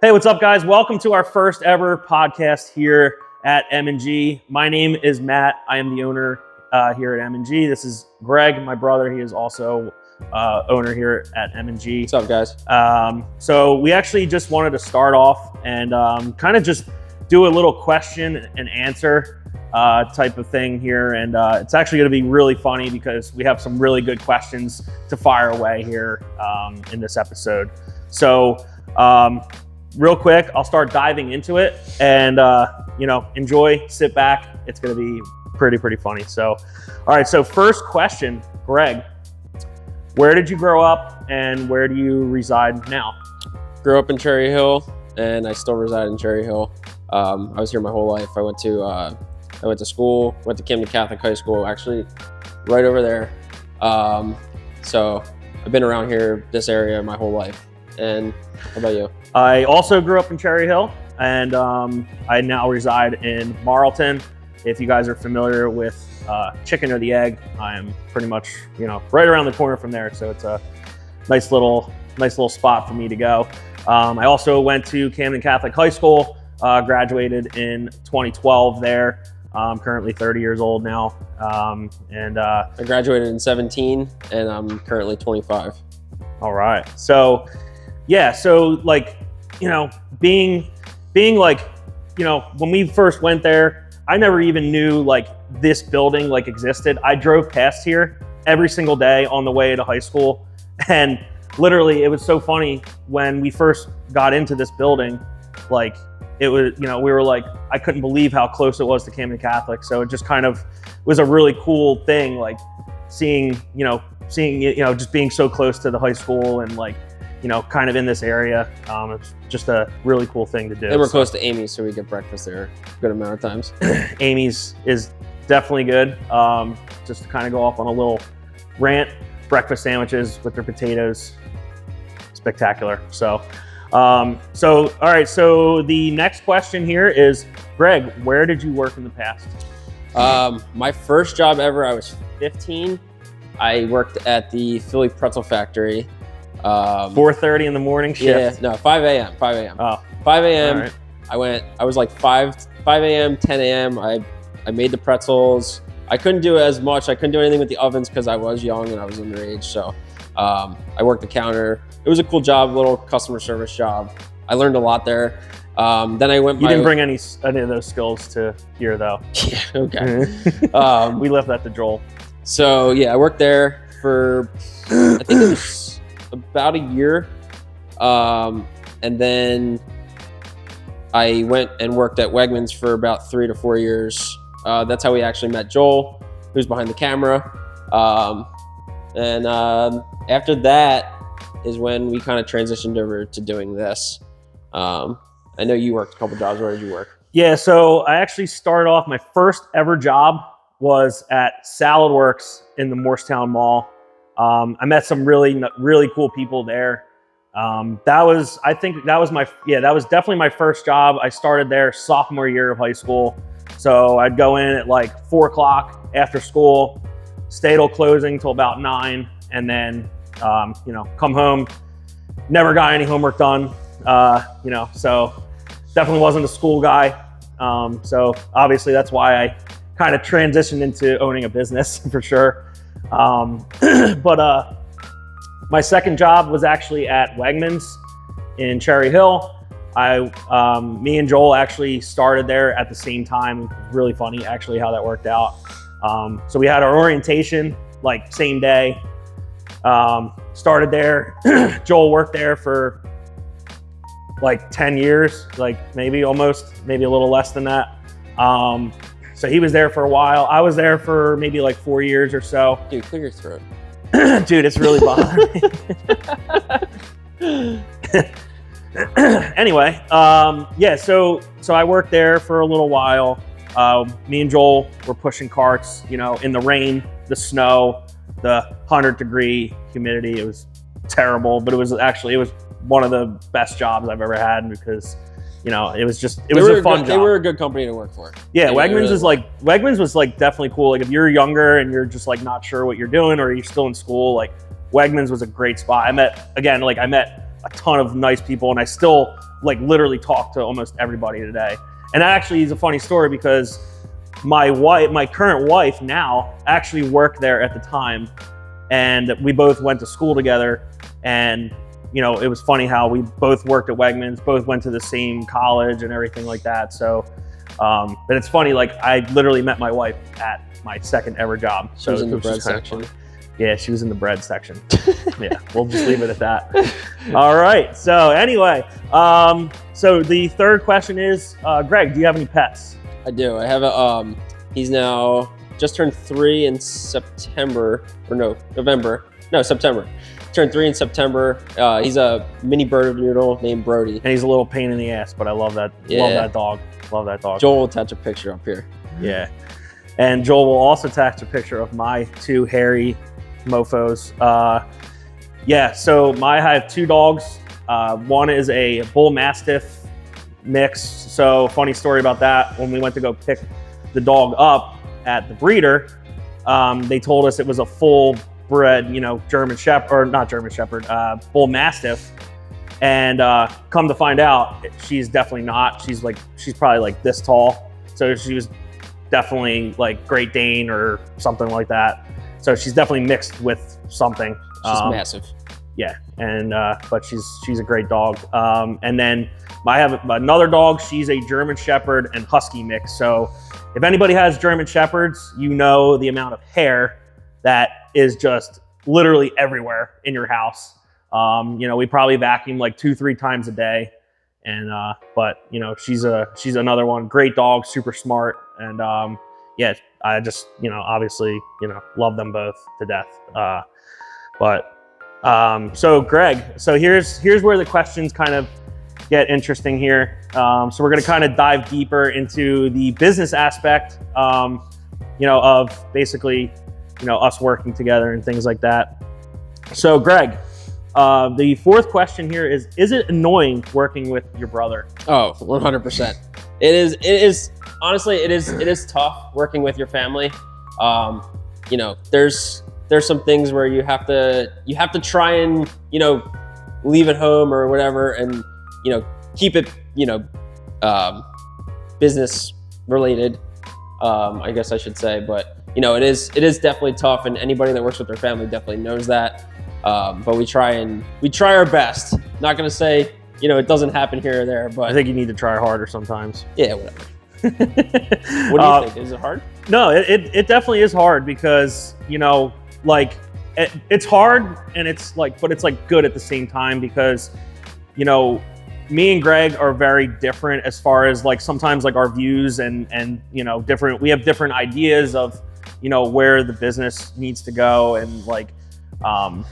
Hey, what's up, guys? Welcome to our first ever podcast here at M&G. My name is Matt. I am the owner here at M&G. This is Greg, my brother. He is also owner here at M&G. What's up, guys? So we actually just wanted to start off and kind of just do a little question and answer type of thing here. And it's actually going to be really funny because we have some really good questions to fire away here in this episode. So real quick, I'll start diving into it and, enjoy, sit back. It's going to be pretty funny. So, all right. So first question, Greg, where did you grow up and where do you reside now? Grew up in Cherry Hill and I still reside in Cherry Hill. I was here my whole life. I went to school, went to Camden Catholic High School, actually right over there. So I've been around here, this area my whole life. And how about you? I also grew up in Cherry Hill, and I now reside in Marlton. If you guys are familiar with Chicken or the Egg, I am pretty much, right around the corner from there. So it's a nice little spot for me to go. I also went to Camden Catholic High School, graduated in 2012 there. I'm currently 30 years old now. I graduated in 17 and I'm currently 25. All right. So yeah, so being when we first went there, I never even knew this building existed. I drove past here every single day on the way to high school, and literally it was so funny when we first got into this building. It was, we were I couldn't believe how close it was to Camden Catholic. So it just kind of was a really cool thing, seeing just being so close to the high school and kind of in this area. It's just a really cool thing to do. And we're close to Amy's, so we get breakfast there a good amount of times. Amy's is definitely good. Just to kind of go off on a little rant, breakfast sandwiches with their potatoes, spectacular. So, all right. So the next question here is, Greg, where did you work in the past? My first job ever, I was 15. I worked at the Philly pretzel factory. 4:30 in the morning shift? Yeah, no, 5 a.m. Oh. 5 a.m. Right. I was 5 a.m., 10 a.m. I made the pretzels. I couldn't do as much. I couldn't do anything with the ovens because I was young and I was underage. So I worked the counter. It was a cool job, little customer service job. I learned a lot there. Then I went. You didn't bring any of those skills to here, though. Yeah, okay. We left that to Joel. So yeah, I worked there for I think it was about a year, and then I went and worked at Wegmans for about 3 to 4 years. That's how we actually met Joel, who's behind the camera. And after that is when we kind of transitioned over to doing this. I know you worked a couple jobs. Where did you work? Yeah, so I actually started off, my first ever job was at Salad Works in the Morristown Mall. I met some really cool people there. That was definitely my first job. I started there sophomore year of high school. So I'd go in at 4 o'clock after school, stay till closing till about 9, and then, come home, never got any homework done. So definitely wasn't a school guy. So obviously that's why I kind of transitioned into owning a business for sure. But my second job was actually at Wegmans in Cherry Hill. Me and Joel actually started there at the same time. It was really funny actually how that worked out. So we had our orientation same day. Started there. Joel worked there for 10 years, maybe a little less than that. So he was there for a while. I was there for maybe 4 years or so. Dude, clear your throat. Dude, it's really bothering me. Anyway, so I worked there for a little while. Me and Joel were pushing carts, in the rain, the snow, the 100-degree humidity. It was terrible, but it was one of the best jobs I've ever had because it was a fun job. They were a good company to work for. Yeah, Wegmans Wegmans was definitely cool. If you're younger and you're just not sure what you're doing or you're still in school, Wegmans was a great spot. I met a ton of nice people, and I still like literally talk to almost everybody today. And that actually is a funny story because my current wife now actually worked there at the time, and we both went to school together. And you know, it was funny how we both worked at Wegmans, both went to the same college and everything like that. So, but it's funny, like I literally met my wife at my second ever job. She was in the bread section. Yeah, she was in the bread section. Yeah, we'll just leave it at that. All right. So anyway, so the third question is, Greg, do you have any pets? I do. I have a, he's now just turned 3 in September, or no, November. No, September. Turned 3 in September. He's a mini bird noodle named Brody. And he's a little pain in the ass, but I love that. Yeah. Love that dog. Love that dog. Joel will attach a picture up here. Yeah. And Joel will also attach a picture of my 2 hairy mofos. Yeah, so I have 2 dogs. One is a bull mastiff mix. So funny story about that. When we went to go pick the dog up at the breeder, they told us it was a full bred, you know, German Shepherd, or not German Shepherd, bull mastiff. And come to find out, she's definitely not. She's probably like this tall. So she was definitely like Great Dane or something like that. So she's definitely mixed with something. She's massive. Yeah, and but she's a great dog. And then I have another dog. She's a German Shepherd and Husky mix. So if anybody has German Shepherds, you know the amount of hair that is just literally everywhere in your house. You know, we probably vacuum like 2-3 times a day. And but you know, she's another one. Great dog, super smart, and yeah, I just, you know, obviously, you know, love them both to death. So Greg, so here's where the questions kind of get interesting here. So we're going to kind of dive deeper into the business aspect, you know, of basically, you know, us working together and things like that. So Greg, the fourth question here is it annoying working with your brother? Oh, 100%. It is honestly, it is tough working with your family. You know, there's some things where you have to try and, you know, leave at home or whatever, and, you know, keep it, you know, business related, I guess I should say. But, you know, it is definitely tough, and anybody that works with their family definitely knows that. But we try our best. Not gonna say, you know, it doesn't happen here or there, but I think you need to try harder sometimes. Yeah, whatever. What do you think? Is it hard? No, it definitely is hard because, you know, like it's hard, and it's like, but it's like good at the same time because, you know, me and Greg are very different as far as like sometimes like our views and you know, we have different ideas of, you know, where the business needs to go, and like,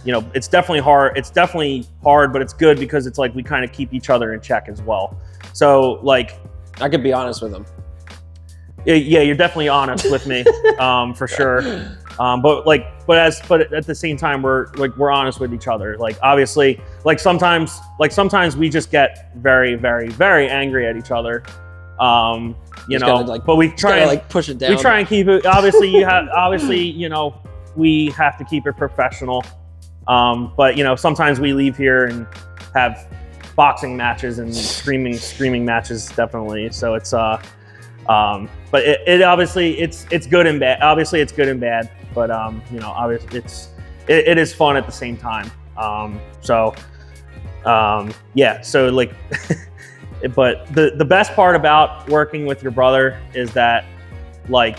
you know, it's definitely hard. It's definitely hard, but it's good because it's like we kind of keep each other in check as well. So like, I could be honest with him. Yeah, you're definitely honest with me, for sure. But at the same time, we're honest with each other. Like obviously, like sometimes we just get very, very, very angry at each other. You know, like, but we try and like push it down. We try and keep it. Obviously, you know, we have to keep it professional. But you know, sometimes we leave here and have boxing matches and screaming matches, definitely. So it's but it obviously it's good and bad. Obviously, it's good and bad. But you know, obviously it is fun at the same time. Yeah. So like, but the best part about working with your brother is that, like,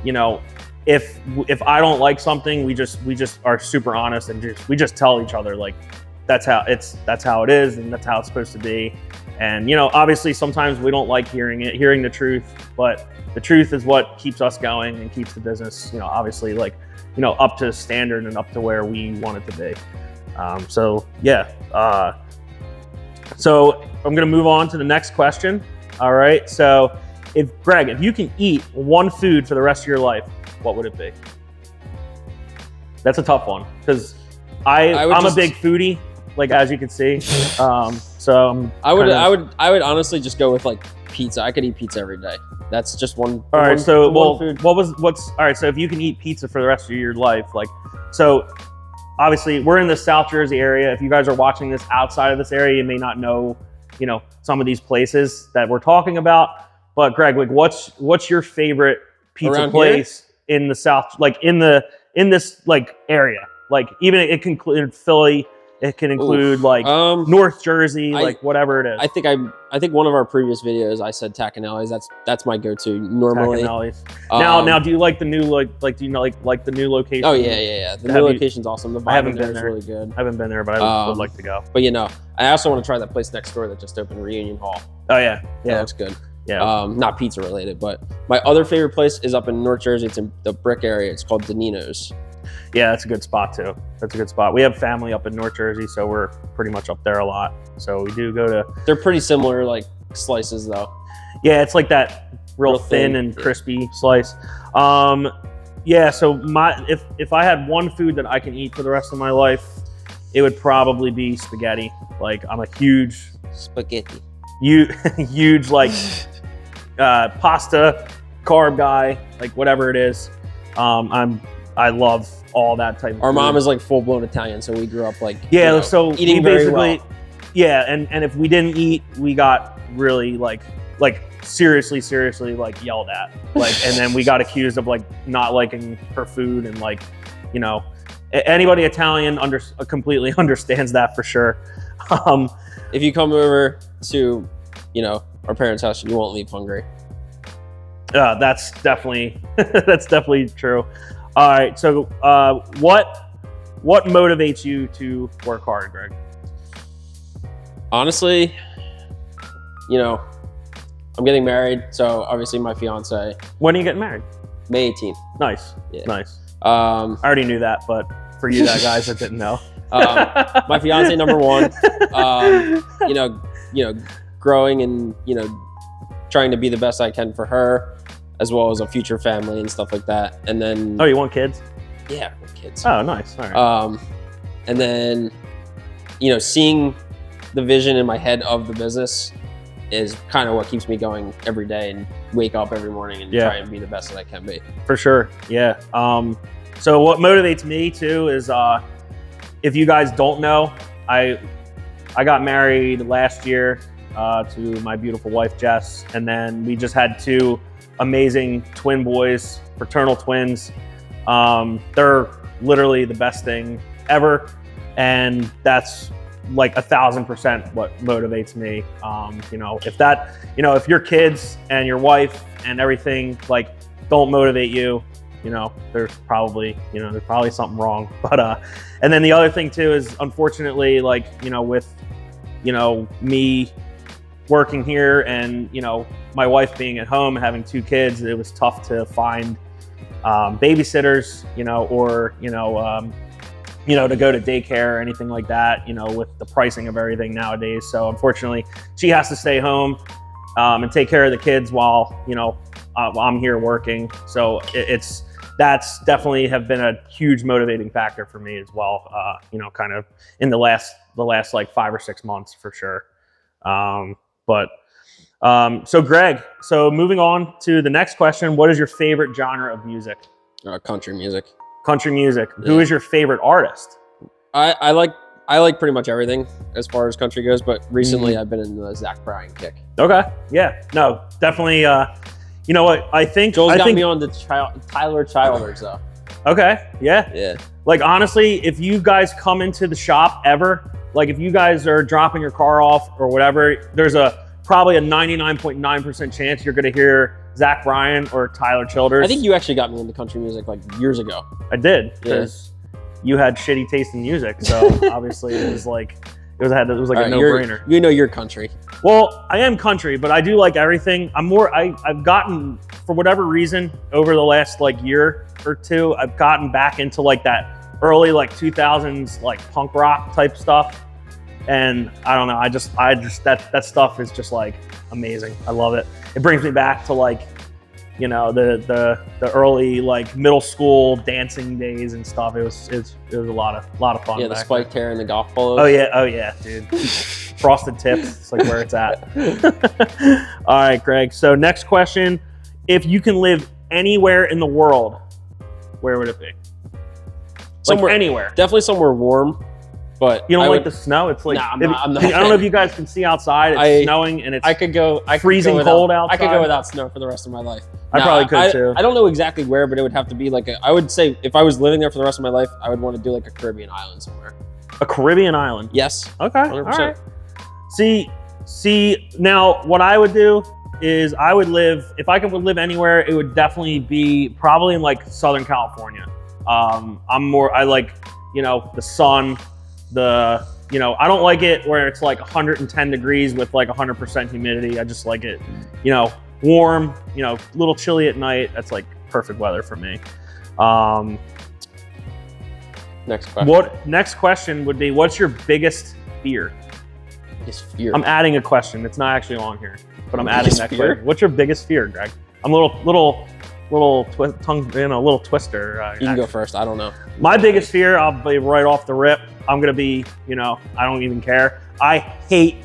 you know, if I don't like something, we just are super honest, and we just tell each other, like, that's how it is, and that's how it's supposed to be. And you know, obviously sometimes we don't like hearing the truth, but the truth is what keeps us going and keeps the business, you know, obviously, like, you know, up to standard and up to where we want it to be. So yeah. So I'm gonna move on to the next question. All right. So if you can eat one food for the rest of your life, what would it be? That's a tough one because I'm a big foodie, like, as you can see. So I would honestly just go with like pizza. I could eat pizza every day. That's just one. All right. So food. All right. So if you can eat pizza for the rest of your life, like, so obviously we're in the South Jersey area. If you guys are watching this outside of this area, you may not know some of these places that we're talking about. But Greg, like what's your favorite pizza Around place in the South, like in this like area? Like even it can include Philly, it can include like North Jersey, like whatever it is. I think one of our previous videos I said Tacconelli's. That's my go-to normally. Tacconelli's. Now do you like the new do you like the new location? Oh yeah. The new location's awesome. The I haven't vibe been there is there. really good. I haven't been there, but I would like to go. But I also want to try that place next door that just opened, Reunion Hall. Oh yeah, That looks good. Yeah. Not pizza related, but my other favorite place is up in North Jersey. It's in the Brick area. It's called Danino's. Yeah, that's a good spot too. That's a good spot. We have family up in North Jersey, so we're pretty much up there a lot. So we do go to. They're pretty similar, like slices though. Yeah, it's like that real thin and crispy slice. Yeah. So if I had one food that I can eat for the rest of my life, it would probably be spaghetti. Like I'm a huge spaghetti. Huge like pasta carb guy, like whatever it is. I love all that type of Our food. mom is like full-blown Italian, so we grew up like so eating very well. Yeah, and if we didn't eat, we got really like seriously like yelled at, like, and then we got accused of like not liking her food, and like anybody Italian completely understands that for sure. If you come over to our parents' house, you won't leave hungry. That's definitely true. All right, so what motivates you to work hard, Greg? Honestly, I'm getting married, so obviously my fiance. When are you getting married? May 18th. Nice. Yeah. Nice. I already knew that, but for you guys that didn't know. My fiance, number one. Growing and trying to be the best I can for her, as well as a future family and stuff like that. And then you want kids? Yeah, I want kids. Oh, nice. All right. And then seeing the vision in my head of the business is kind of what keeps me going every day and wake up every morning and try and be the best that I can be. For sure. Yeah. So what motivates me too is if you guys don't know, I got married last year to my beautiful wife, Jess. And then we just had 2 amazing twin boys, fraternal twins. They're literally the best thing ever. And that's like 1,000% what motivates me. If your kids and your wife and everything like don't motivate you, there's probably something wrong. But and then the other thing too is unfortunately with me working here and my wife being at home having 2 kids, it was tough to find babysitters, or to go to daycare or anything like that, with the pricing of everything nowadays. So unfortunately, she has to stay home and take care of the kids while I'm here working. So that's definitely have been a huge motivating factor for me as well. Kind of in the last like 5 or 6 months for sure. So Greg, moving on to the next question, what is your favorite genre of music? Country music. Country music. Yeah. Who is your favorite artist? I like pretty much everything as far as country goes, but recently I've been in the Zach Bryan kick. Okay. Yeah. No, definitely. You know what? I think Joel's got me on the Tyler Childers though. Okay. Yeah. Yeah. Like honestly, if you guys come into the shop ever, like if you guys are dropping your car off or whatever, there's probably a 99.9% chance you're going to hear Zach Bryan or Tyler Childers. I think you actually got me into country music like years ago. I did, because you had shitty taste in music. So obviously it was like a no-brainer. You're country. Well, I am country, but I do like everything. I've gotten, for whatever reason, over the last like year or 2, I've gotten back into like that early like 2000s like punk rock type stuff. And I don't know, I just that stuff is just like amazing. I love it. It brings me back to like, the early like middle school dancing days and stuff. It was a lot of fun. Yeah, the spiked hair and the golf polos. Oh yeah, dude. Frosted tips. It's like where it's at. All right, Greg. So next question: if you can live anywhere in the world, where would it be? Somewhere, anywhere. Definitely somewhere warm. But You don't like the snow? It's like, Nah, I'm not. I don't know if you guys can see outside. It's snowing and it's I could go freezing cold outside. I could go without snow for the rest of my life. I probably could too. I don't know exactly where, but it would have to be like I would say if I was living there for the rest of my life, I would want to do like a Caribbean island somewhere. A Caribbean island? Yes. Okay. 100%. All right. See, now what I would do is I would live, if I could live anywhere, it would definitely be probably in like Southern California. I like, the sun, I don't like it where it's like 110 degrees with like 100% humidity. I just like it, warm, a little chilly at night. That's like perfect weather for me. Next question Would be, what's your biggest fear? Biggest fear. I'm adding a question. It's not actually on here, but I'm adding that fear? question. What's your biggest fear, Greg? I'm a little twister. You can go first. I don't know. My biggest fear, I'll be right off the rip. I'm gonna be, I don't even care. I hate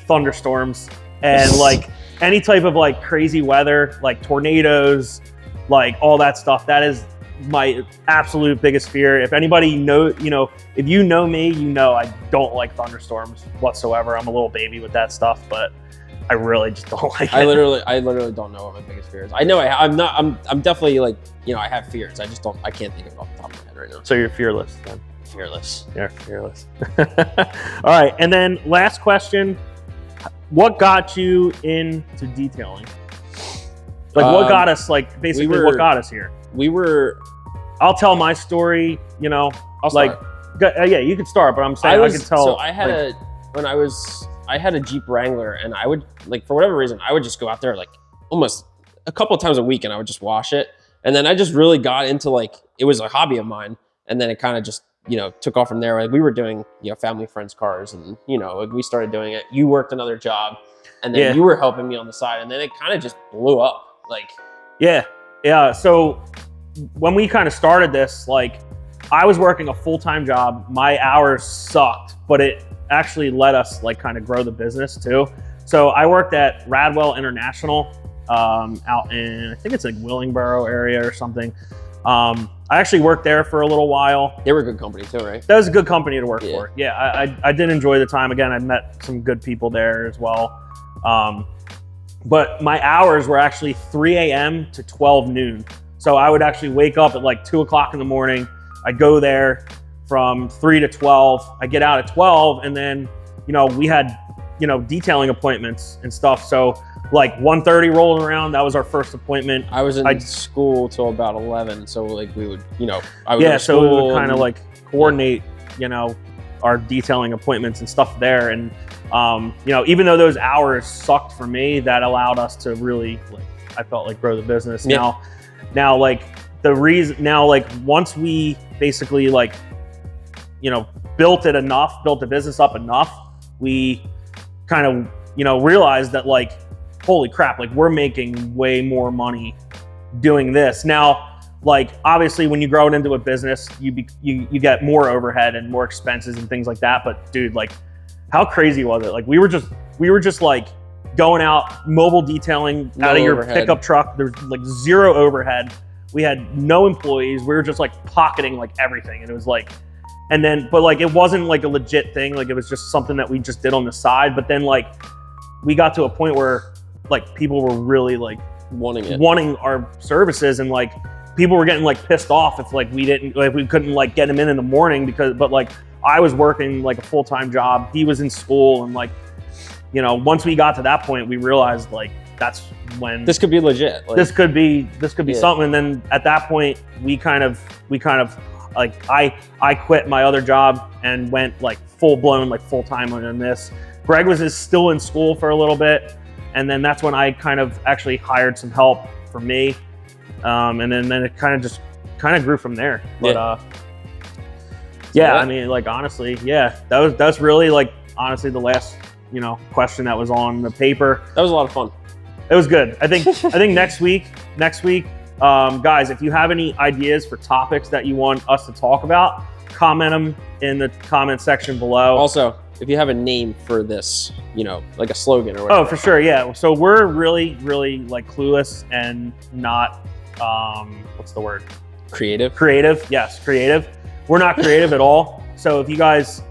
thunderstorms and like any type of like crazy weather, like tornadoes, like all that stuff. That is my absolute biggest fear. If anybody if you know me, I don't like thunderstorms whatsoever. I'm a little baby with that stuff, but I really just don't like it. I literally don't know what my biggest fear is. I know I'm definitely like, I have fears. I can't think of it off the top of my head right now. So you're fearless then. Fearless. Yeah, fearless. All right, and then last question. What got you into detailing? Like what got us, like basically what got us here? I'll tell my story, I'll start. Yeah, you could start, but I'm saying I could tell. So I had I had a Jeep Wrangler, and I would, like, for whatever reason, I would just go out there like almost a couple of times a week and I would just wash it. And then I just really got into, like, it was a hobby of mine. And then it kind of just, took off from there. Like, we were doing, family friends' cars, and, like, we started doing it. You worked another job, and then you were helping me on the side. And then it kind of just blew up. Like, yeah. So when we kind of started this, like, I was working a full-time job. My hours sucked, but it actually let us like kind of grow the business too. So I worked at Radwell International out in, I think it's like Willingboro area or something. I actually worked there for a little while. They were a good company too, right? That was a good company to work for. Yeah, I did enjoy the time. Again, I met some good people there as well. But my hours were actually 3 a.m. to 12 noon. So I would actually wake up at like 2 o'clock in the morning. I'd go there from 3 to 12. I get out at 12, and then, we had, detailing appointments and stuff. So like 1:30 rolling around, that was our first appointment. I was in school till about 11. So like we would, I would go to so we school would kind of like coordinate, our detailing appointments and stuff there. And, even though those hours sucked for me, that allowed us to really, like, I felt like grow the business. Yeah. Now, like once we basically like, built the business up enough, we kind of, realized that like, holy crap, like we're making way more money doing this. Now, like, obviously when you grow it into a business, you get more overhead and more expenses and things like that. But dude, like, how crazy was it? Like we were just like going out mobile detailing out of your pickup truck. There's like zero overhead. We had no employees. We were just like pocketing like everything. And it was like, but like, it wasn't like a legit thing. Like, it was just something that we just did on the side. But then like, we got to a point where like people were really like wanting our services, and like people were getting like pissed off if like we couldn't like get him in the morning but like I was working like a full-time job. He was in school, and like, once we got to that point, we realized like, that's when this could be legit. Like, this could be something. And then at that point, we kind of like, I quit my other job and went like full blown, like full time on this. Greg was still in school for a little bit, and then that's when I kind of actually hired some help for me, and then it kind of grew from there. But I mean, like, honestly, that's really like, honestly, the last question that was on the paper. That was a lot of fun. It was good. I think next week, guys, if you have any ideas for topics that you want us to talk about, comment them in the comment section below. Also, if you have a name for this, like a slogan or whatever. Oh, for sure, yeah. So we're really, really like clueless and not, what's the word? Creative. Creative, yes, creative. We're not creative at all. So if you guys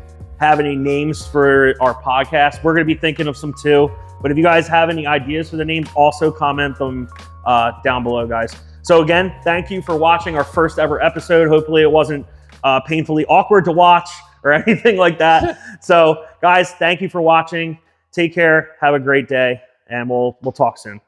have any names for our podcast. We're going to be thinking of some too. But if you guys have any ideas for the names, also comment them down below, guys. So again, thank you for watching our first ever episode. Hopefully it wasn't painfully awkward to watch or anything like that. So guys, thank you for watching. Take care. Have a great day, and we'll talk soon.